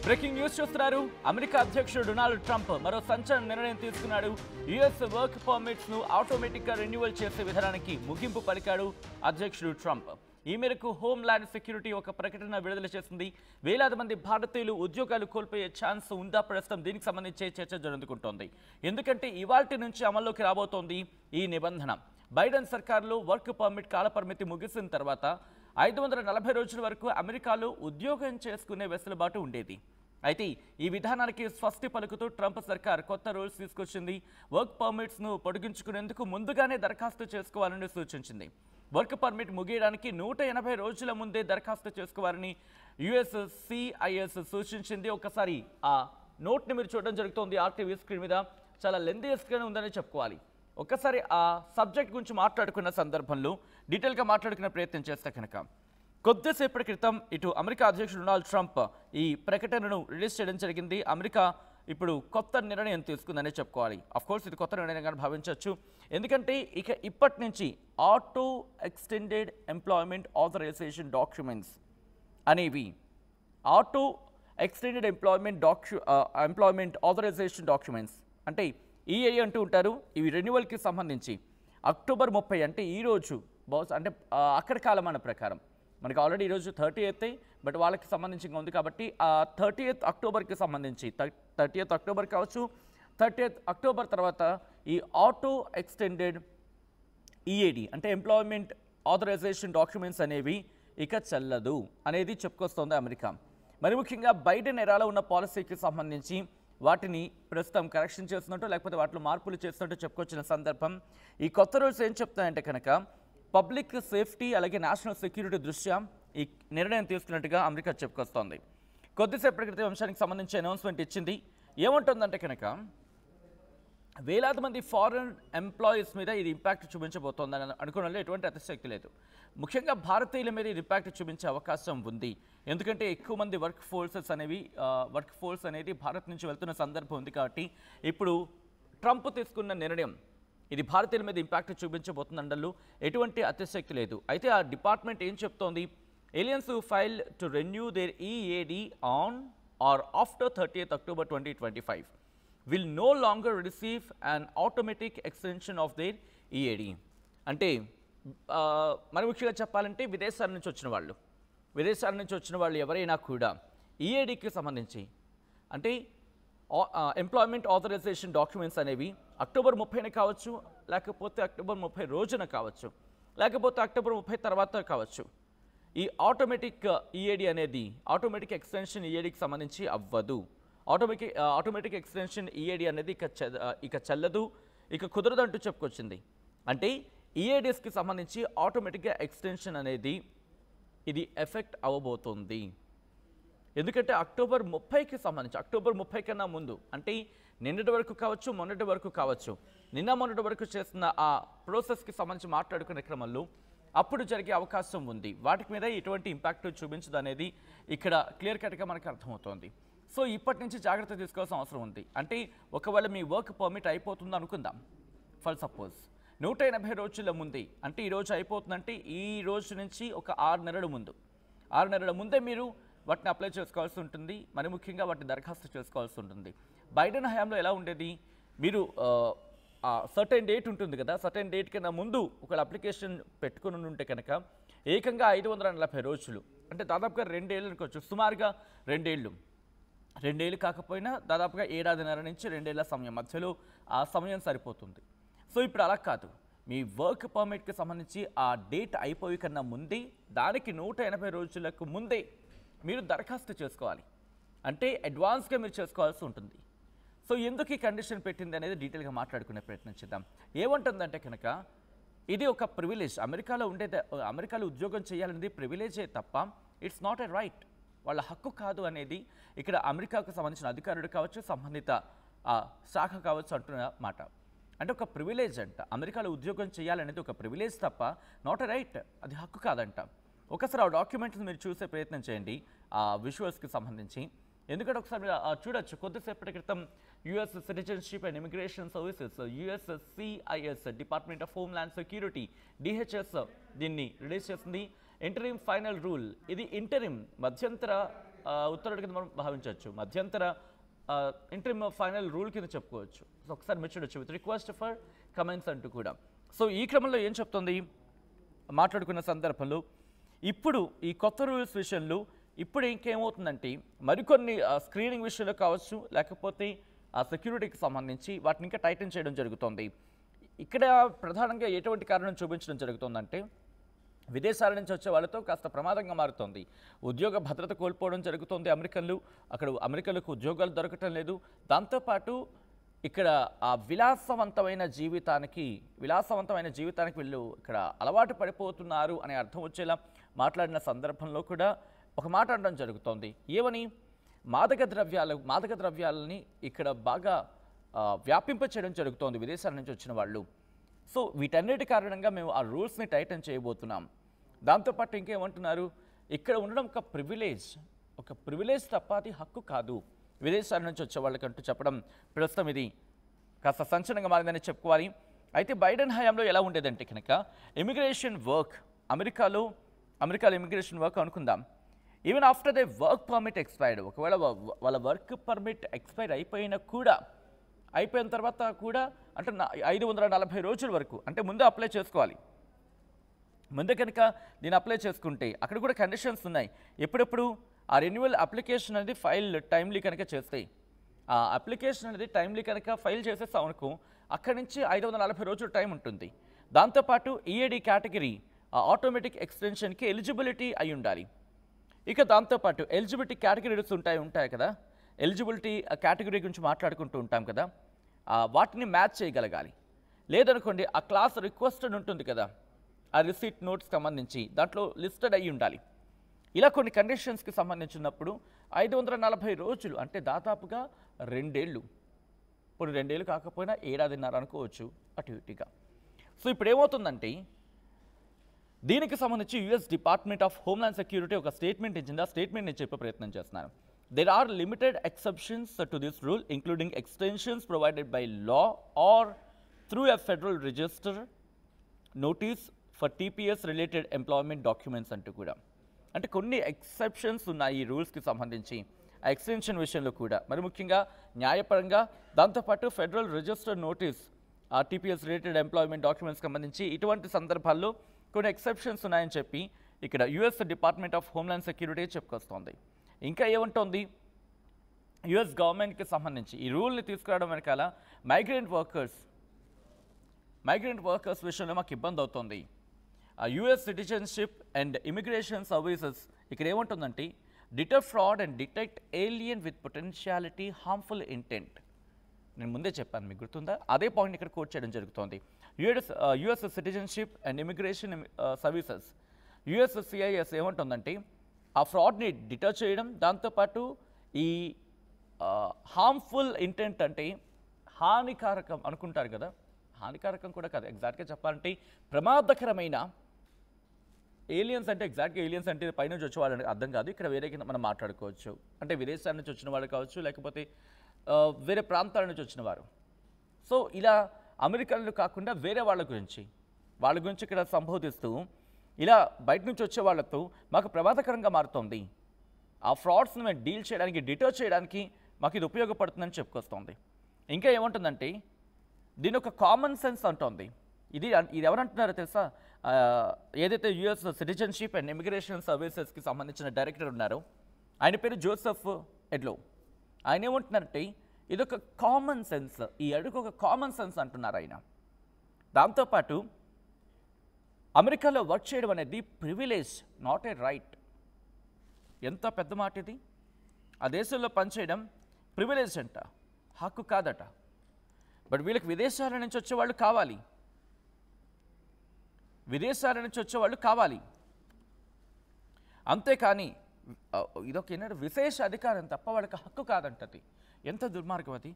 Breaking news చూస్తున్నారు. America అధ్యక్షుడు Donald Trump మరో సంచలన నిర్ణయం తీసుకున్నాడు. యుఎస్ వర్క్ పర్మిట్స్ ను ఆటోమేటిక్ గా రెన్యువల్ చేసే విధానానికి ముగింపు పలికాడు అధ్యక్షుడు ట్రంప్. ఈ మేరకు హోమ్ ల్యాండ్ సెక్యూరిటీ ఒక ప్రకటన విడుదల చేసింది. వేలాది మంది భారతీయులు ఉద్యోగాలు కోల్పోయే ఛాన్స్ ఉందా? ప్రస్తుతం దీనికి సంబంధించి చర్చ జరుగుతుంటోంది. ఎందుకంటే ఇవాల్టి నుంచి అమల్లోకి రాబోతోంది ఈ నిబంధన. బైడెన్ సర్కారులో వర్క్ పర్మిట్ కాలపరిమితి ముగిసిన తర్వాత 540 రోజుల వరకు అమెరికాలో ఉద్యోగం చేసుకునే వెసులుబాటు ఉండేది. అయితే ఈ విధానానికి స్వస్తి పలుకుతూ ట్రంప్ సర్కార్ కొత్త రూల్స్ తీసుకొచ్చింది. వర్క్ పర్మిట్స్ను పొడిగించుకునేందుకు ముందుగానే దరఖాస్తు చేసుకోవాలని సూచించింది. వర్క్ పర్మిట్ ముగియడానికి 180 రోజుల ముందే దరఖాస్తు చేసుకోవాలని USCIS సూచించింది. ఒకసారి ఆ నోట్ని మీరు చూడడం జరుగుతోంది RTV స్క్రీన్ మీద. చాలా లెంథీయస్గానే ఉందని చెప్పుకోవాలి. ఒక్కసారి ఆ సబ్జెక్ట్ గురించి మాట్లాడుకున్న సందర్భంలో డీటెయిల్గా మాట్లాడుకునే ప్రయత్నం చేస్తే కనుక కొద్దిసేపటి క్రితం ఇటు అమెరికా అధ్యక్షుడు డొనాల్డ్ ట్రంప్ ఈ ప్రకటనను రిలీజ్ చేయడం జరిగింది. అమెరికా ఇప్పుడు కొత్త నిర్ణయం తీసుకుందనే చెప్పుకోవాలి. అఫ్కోర్స్ ఇది కొత్త నిర్ణయంగా భావించవచ్చు. ఎందుకంటే ఇప్పటి నుంచి auto extended employment authorization documents అనేవి auto extended employment authorization documents అంటే EAD అంటూ ఉంటారు. ఇవి రెన్యువల్కి సంబంధించి అక్టోబర్ 30 అంటే ఈరోజు అంటే అక్కడి కాలమాన ప్రకారం మనకి ఆల్రెడీ ఈరోజు 30th, బట్ వాళ్ళకి సంబంధించి ఉంది కాబట్టి ఆ 30th అక్టోబర్కి సంబంధించి 30th అక్టోబర్ కావచ్చు, 30th అక్టోబర్ తర్వాత ఈ ఆటో ఎక్స్టెండెడ్ EAD అంటే ఎంప్లాయ్మెంట్ ఆథరైజేషన్ డాక్యుమెంట్స్ అనేవి ఇక చెల్లదు అనేది చెప్పుకొస్తోంది అమెరికా. మరి ముఖ్యంగా బైడెన్ ఎరాలో ఉన్న పాలసీకి సంబంధించి వాటిని ప్రస్తుతం కరెక్షన్ చేస్తున్నట్టు లేకపోతే వాటిలో మార్పులు చేస్తున్నట్టు చెప్పుకొచ్చిన సందర్భం. ఈ కొత్త రూల్స్ ఏం చెప్తాయంటే కనుక పబ్లిక్ సేఫ్టీ అలాగే నేషనల్ సెక్యూరిటీ దృష్ట్యా ఈ నిర్ణయం తీసుకున్నట్టుగా అమెరికా చెప్పుకొస్తోంది. కొద్దిసేపటి క్రితం అంశానికి సంబంధించి అనౌన్స్మెంట్ ఇచ్చింది. ఏముంటుందంటే కనుక వేలాది మంది ఫారెన్ ఎంప్లాయీస్ మీద ఇది ఇంపాక్ట్ చూపించబోతోందని అనుకోవడంలో ఎటువంటి అతిశక్తి లేదు. ముఖ్యంగా భారతీయుల మీద ఇది ఇంపాక్ట్ చూపించే అవకాశం ఉంది. ఎందుకంటే ఎక్కువ మంది వర్క్ ఫోర్స్ అనేది భారత్ నుంచి వెళ్తున్న సందర్భం ఉంది. కాబట్టి ఇప్పుడు ట్రంప్ తీసుకున్న నిర్ణయం ఇది భారతీయుల మీద ఇంపాక్ట్ చూపించబోతుందండల్లో ఎటువంటి అతిశక్తి లేదు. అయితే ఆ డిపార్ట్మెంట్ ఏం చెప్తోంది? Aliens who file to renew their EAD on or after 30th October 2025 will no longer receive an automatic extension of their EAD. అంటే మరి ముఖ్యంగా చెప్పాలంటే విదేశాల నుంచి వచ్చిన వాళ్ళు ఎవరైనా కూడా EADకి సంబంధించి అంటే ఎంప్లాయ్మెంట్ ఆథరైజేషన్ డాక్యుమెంట్స్ అనేవి అక్టోబర్ 30న కావచ్చు, లేకపోతే అక్టోబర్ 30 రోజున కావచ్చు, లేకపోతే అక్టోబర్ 30 తర్వాత కావచ్చు. ఈ ఆటోమేటిక్ EAD అనేది ఆటోమేటిక్ ఎక్స్టెన్షన్ EADకి సంబంధించి అవ్వదు. ఆటోమేటిక్ ఎక్స్టెన్షన్ EAD అనేది ఇక చెల్లదు, ఇక కుదరదంటూ చెప్పుకొచ్చింది. అంటే EADస్కి సంబంధించి ఆటోమేటిక్గా ఎక్స్టెన్షన్ అనేది ఇది ఎఫెక్ట్ అవ్వబోతుంది. ఎందుకంటే అక్టోబర్ 30కి సంబంధించి అక్టోబర్ 30 కన్నా ముందు అంటే నిన్నటి వరకు కావచ్చు, మొన్నటి వరకు కావచ్చు, మొన్నటి వరకు చేస్తున్న ఆ ప్రాసెస్కి సంబంధించి మాట్లాడుకునే క్రమంలో అప్పుడు జరిగే అవకాశం ఉంది. వాటి మీద ఎటువంటి ఇంపాక్ట్ చూపించదు అనేది ఇక్కడ క్లియర్ కట్గా మనకు అర్థమవుతోంది. సో ఇప్పటి నుంచి జాగ్రత్త తీసుకోవాల్సిన అవసరం ఉంది. అంటే ఒకవేళ మీ వర్క్ పర్మిట్ అయిపోతుంది అనుకుందాం, ఫర్ సపోజ్ 180 రోజుల ముందే అంటే ఈరోజు అయిపోతుందంటే ఈ రోజు నుంచి ఒక 6 నెలల ముందే మీరు వాటిని అప్లై చేసుకోవాల్సి ఉంటుంది. మరి ముఖ్యంగా వాటిని దరఖాస్తు చేసుకోవాల్సి ఉంటుంది. బైడెన్ హయాంలో ఎలా ఉండేది? మీరు సర్టెన్ డేట్ ఉంటుంది కదా, సర్టెన్ డేట్ కన్నా ముందు ఒకవేళ అప్లికేషన్ పెట్టుకుని ఉంటే కనుక ఏకంగా 540 రోజులు అంటే దాదాపుగా 2 ఏళ్ళు అనుకోవచ్చు. సుమారుగా 2 ఏళ్ళు కాకపోయినా దాదాపుగా 1.5 నుంచి 2 ఏళ్ల సమయం మధ్యలో ఆ సమయం సరిపోతుంది. సో ఇప్పుడు అలా కాదు. మీ వర్క్ పర్మిట్కి సంబంధించి ఆ డేట్ అయిపోయి కన్నా ముందే దానికి 180 రోజులకు ముందే మీరు దరఖాస్తు చేసుకోవాలి. అంటే అడ్వాన్స్గా మీరు చేసుకోవాల్సి ఉంటుంది. సో ఎందుకు ఈ కండిషన్ పెట్టింది అనేది డీటెయిల్గా మాట్లాడుకునే ప్రయత్నం చేద్దాం. ఏమంటుందంటే కనుక ఇది ఒక ప్రివిలేజ్. అమెరికాలో ఉద్యోగం చేయాలనేది ప్రివిలేజే తప్ప ఇట్స్ నాట్ ఎ రైట్, వాళ్ళ హక్కు కాదు అనేది ఇక్కడ అమెరికాకు సంబంధించిన అధికారులు కావచ్చు, సంబంధిత శాఖ కావచ్చు అంటున్న మాట. అంటే ఒక ప్రివిలేజ్ అంట. అమెరికాలో ఉద్యోగం చేయాలనేది ఒక ప్రివిలేజ్ తప్ప నాట్ ఎ రైట్, అది హక్కు కాదంట. ఒకసారి ఆ డాక్యుమెంట్స్ మీరు చూసే ప్రయత్నం చేయండి ఆ విజువల్స్కి సంబంధించి. ఎందుకంటే ఒకసారి చూడొచ్చు. కొద్దిసేపటి క్రితం US citizenship and immigration services USCIS department of home land security DHS దీన్ని రిలీజ్ చేసింది. Interim final rule. ఇది ఇంటరిమ్ మధ్యంతర ఉత్తర్వుల కింద మనం భావించవచ్చు, మధ్యంతర ఇంటర్మ్ ఫైనల్ రూల్ కింద చెప్పుకోవచ్చు. సో ఒకసారి మీరు చూడొచ్చు, విత్ రిక్వెస్ట్ ఫర్ కమెంట్స్ అంటూ కూడా. సో ఈ క్రమంలో ఏం చెప్తుంది మాట్లాడుకున్న సందర్భంలో, ఇప్పుడు ఈ కొత్త రూల్స్ విషయంలో ఇప్పుడు ఇంకేమవుతుందంటే మరికొన్ని స్క్రీనింగ్ విషయంలో కావచ్చు, లేకపోతే ఆ సెక్యూరిటీకి సంబంధించి వాటిని ఇంకా టైటన్ చేయడం జరుగుతుంది. ఇక్కడ ప్రధానంగా ఎటువంటి కారణం చూపించడం జరుగుతుందంటే, విదేశాల నుంచి వచ్చే వాళ్ళతో కాస్త ప్రమాదంగా మారుతోంది. ఉద్యోగ భద్రత కోల్పోవడం జరుగుతుంది అమెరికన్లు. అక్కడ అమెరికన్లకు ఉద్యోగాలు దొరకటం లేదు. దాంతోపాటు ఇక్కడ ఆ విలాసవంతమైన జీవితానికి వీళ్ళు ఇక్కడ అలవాటు పడిపోతున్నారు అనే అర్థం వచ్చేలా మాట్లాడిన సందర్భంలో కూడా ఒక మాట అనడం జరుగుతోంది. ఏమని? మాదక ద్రవ్యాలని ఇక్కడ బాగా వ్యాపింప చేయడం జరుగుతోంది విదేశాల నుంచి వచ్చిన వాళ్ళు. సో వీటన్నిటి కారణంగా మేము ఆ రూల్స్ని టైటన్ చేయబోతున్నాం. దాంతోపాటు ఇంకేమంటున్నారు, ఇక్కడ ఉండడం ఒక ప్రివిలేజ్ తప్ప అది హక్కు కాదు విదేశాల నుంచి వచ్చే వాళ్ళకంటూ చెప్పడం ప్రస్తుతం ఇది కాస్త సంచలనంగా మారిందని చెప్పుకోవాలి. అయితే బైడెన్ హయాంలో ఎలా ఉండేదంటే కనుక ఇమిగ్రేషన్ వర్క్, అమెరికాలో ఇమిగ్రేషన్ వర్క్ అనుకుందాం, even after they work permit expired, ఒకవేళ వాళ్ళ వర్క్ పర్మిట్ ఎక్స్పైర్ అయిపోయిన తర్వాత కూడా అంటే 540 రోజుల వరకు, అంటే ముందే అప్లై చేసుకోవాలి. ముందే కనుక దీన్ని అప్లై చేసుకుంటే అక్కడ కూడా కండిషన్స్ ఉన్నాయి. ఎప్పుడెప్పుడు ఆ రెన్యువల్ అప్లికేషన్ అనేది ఫైల్ టైమ్లీ కనుక చేస్తే, ఆ అప్లికేషన్ అనేది టైమ్లీ కనుక ఫైల్ చేసేస్తాం అనుకో, అక్కడి నుంచి 540 రోజుల టైం ఉంటుంది. దాంతోపాటు ఈఏడి కేటగిరీ ఆటోమేటిక్ ఎక్స్టెన్షన్కి ఎలిజిబిలిటీ అయి ఉండాలి. ఇక దాంతోపాటు ఎలిజిబిలిటీ కేటగిరీస్ ఉంటాయి కదా, ఎలిజిబిలిటీ కేటగిరీ గురించి మాట్లాడుకుంటూ ఉంటాం కదా, వాటిని మ్యాచ్ చేయగలగాలి. లేదనుకోండి ఆ క్లాస్ రిక్వెస్ట్ ఉంటుంది కదా, ఆ రిసీట్ నోట్స్ సంబంధించి దాంట్లో లిస్టెడ్ అయ్యి ఉండాలి. ఇలా కొన్ని కండిషన్స్కి సంబంధించినప్పుడు 540 రోజులు అంటే దాదాపుగా 2 ఏళ్ళు, ఇప్పుడు 2 ఏళ్ళు కాకపోయినా 1.5 ఏళ్ళు అనుకోవచ్చు అటు ఇటుగా. సో ఇప్పుడు ఏమవుతుందంటే దీనికి సంబంధించి US department of homeland security ఒక స్టేట్మెంట్ ఇచ్చింది. ఆ స్టేట్మెంట్ నేను చెప్పే ప్రయత్నం చేస్తున్నాను. There are limited exceptions to this rule, including extensions provided by law or through a federal register notice for TPS related employment documents అంటూ కూడా. అంటే కొన్ని ఎక్సెప్షన్స్ ఉన్నాయి ఈ రూల్స్కి సంబంధించి, ఆ ఎక్స్టెన్షన్ విషయంలో కూడా, మరి ముఖ్యంగా న్యాయపరంగా. దాంతోపాటు ఫెడరల్ రిజిస్టర్ నోటీస్ ఆ టీపీఎస్ రిలేటెడ్ ఎంప్లాయ్మెంట్ డాక్యుమెంట్స్ సంబంధించి ఇటువంటి సందర్భాల్లో కొన్ని ఎక్సెప్షన్స్ ఉన్నాయని చెప్పి ఇక్కడ US department of homeland security చెప్పుకొస్తోంది. ఇంకా ఏముంటుంది, యుఎస్ గవర్నమెంట్కి సంబంధించి ఈ రూల్ని తీసుకురావడం వెనకాల మైగ్రెంట్ వర్కర్స్ విషయంలో మాకు ఇబ్బంది అవుతుంది. US citizenship and immigration services ఇక్కడ ఏముంటుందంటే deter fraud and detect alien with potentiality harmful intent. నేను ముందే చెప్పాను, మీకు గుర్తుందా? అదే పాయింట్ ఇక్కడ కోట్ చేయడం జరుగుతోంది. US citizenship and immigration services USCIS ఏముంటుందంటే ఆ ఫ్రాడ్ని డిటర్ చేయడం, దాంతోపాటు ఈ హార్మ్ఫుల్ ఇంటెంట్ అంటే హానికారకం అనుకుంటారు కదా, హానికారకం కూడా కాదు, ఎగ్జాక్ట్గా చెప్పాలంటే ప్రమాదకరమైన ఏలియన్స్ అంటే ఎగ్జాక్ట్గా ఏలియన్స్ అంటే పైనుంచి వచ్చే వాళ్ళని అర్థం కాదు, ఇక్కడ వేరే కింద మనం మాట్లాడుకోవచ్చు. అంటే విదేశాల నుంచి వచ్చిన వాళ్ళు కావచ్చు, లేకపోతే వేరే ప్రాంతాల నుంచి వచ్చిన వారు. సో ఇలా అమెరికన్లు కాకుండా వేరే వాళ్ళ గురించి ఇక్కడ సంబోధిస్తూ ఇలా బయట నుంచి వచ్చే వాళ్ళతో మాకు ప్రమాదకరంగా మారుతోంది, ఆ ఫ్రాడ్స్ని మేము డీల్ చేయడానికి, డిటర్ చేయడానికి మాకు ఇది ఉపయోగపడుతుందని చెప్పుకొస్తోంది. ఇంకా ఏమంటుందంటే దీని ఒక కామన్ సెన్స్ అంటోంది. ఇది ఎవరంటున్నారో తెలుసా? ఏదైతే యుఎస్ సిటిజన్షిప్ అండ్ ఇమిగ్రేషన్ సర్వీసెస్కి సంబంధించిన డైరెక్టర్ ఉన్నారో ఆయన పేరు జోసెఫ్ ఎడ్లో. ఆయన ఏమంటున్నారంటే ఇదొక కామన్ సెన్స్, ఈ అడుగు ఒక కామన్ సెన్స్ అంటున్నారు ఆయన. దాంతోపాటు అమెరికాలో వర్క్ చేయడం అనేది ప్రివిలేజ్, నాట్ ఏ రైట్. ఎంత పెద్ద మాట ఇది! ఆ దేశంలో పనిచేయడం ప్రివిలేజ్ అంట, హక్కు కాదట. బట్ వీళ్ళకి విదేశాల నుంచి వచ్చేవాళ్ళు కావాలి, అంతేకాని ఇదొక ఏనాడు విశేష అధికారం తప్ప వాళ్ళకి హక్కు కాదంటది. ఎంత దుర్మార్గం అది!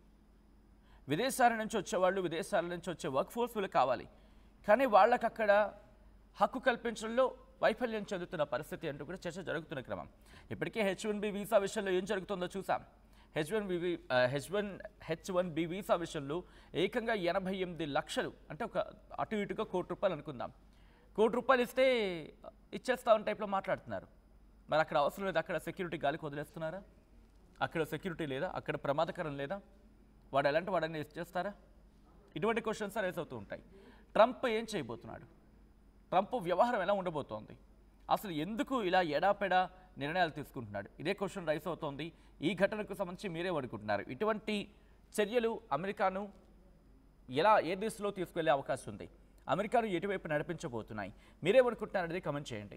విదేశాల నుంచి వచ్చేవాళ్ళు, విదేశాల నుంచి వచ్చే వర్క్ ఫోర్స్ వీళ్ళకి కావాలి, కానీ వాళ్ళకి అక్కడ హక్కు కల్పించడంలో వైఫల్యం చెందుతున్న పరిస్థితి అంటూ కూడా చర్చ జరుగుతున్న క్రమం. ఇప్పటికే H1B వీసా విషయంలో ఏం జరుగుతుందో చూసాం. H1B వీసా విషయంలో ఏకంగా 88 లక్షలు, అంటే ఒక అటు ఇటుగా ₹1 కోటి అనుకుందాం, ₹1 కోటి ఇస్తే ఇచ్చేస్తామని టైప్లో మాట్లాడుతున్నారు. మరి అక్కడ అవసరం లేదా? అక్కడ సెక్యూరిటీ గాలికి వదిలేస్తున్నారా? అక్కడ సెక్యూరిటీ లేదా? అక్కడ ప్రమాదకరం లేదా? వాడు ఎలాంటి వాడని చేస్తారా? ఇటువంటి క్వశ్చన్స్ రైజ్ అవుతూ ఉంటాయి. ట్రంప్ ఏం చేయబోతున్నాడు? ట్రంప్ వ్యవహారం ఎలా ఉండబోతోంది? అసలు ఎందుకు ఇలా ఎడాపెడా నిర్ణయాలు తీసుకుంటున్నాడు? ఇదే క్వశ్చన్ రైజ్ అవుతోంది. ఈ ఘటనకు సంబంధించి మీరే అనుకుంటున్నారు? ఇటువంటి చర్యలు అమెరికాను ఏ దిశలో తీసుకెళ్లే అవకాశం ఉంది? అమెరికాను ఎటువైపు నడిపించబోతున్నాయి? మీరేమనుకుంటున్నారు అనేది కమెంట్ చేయండి.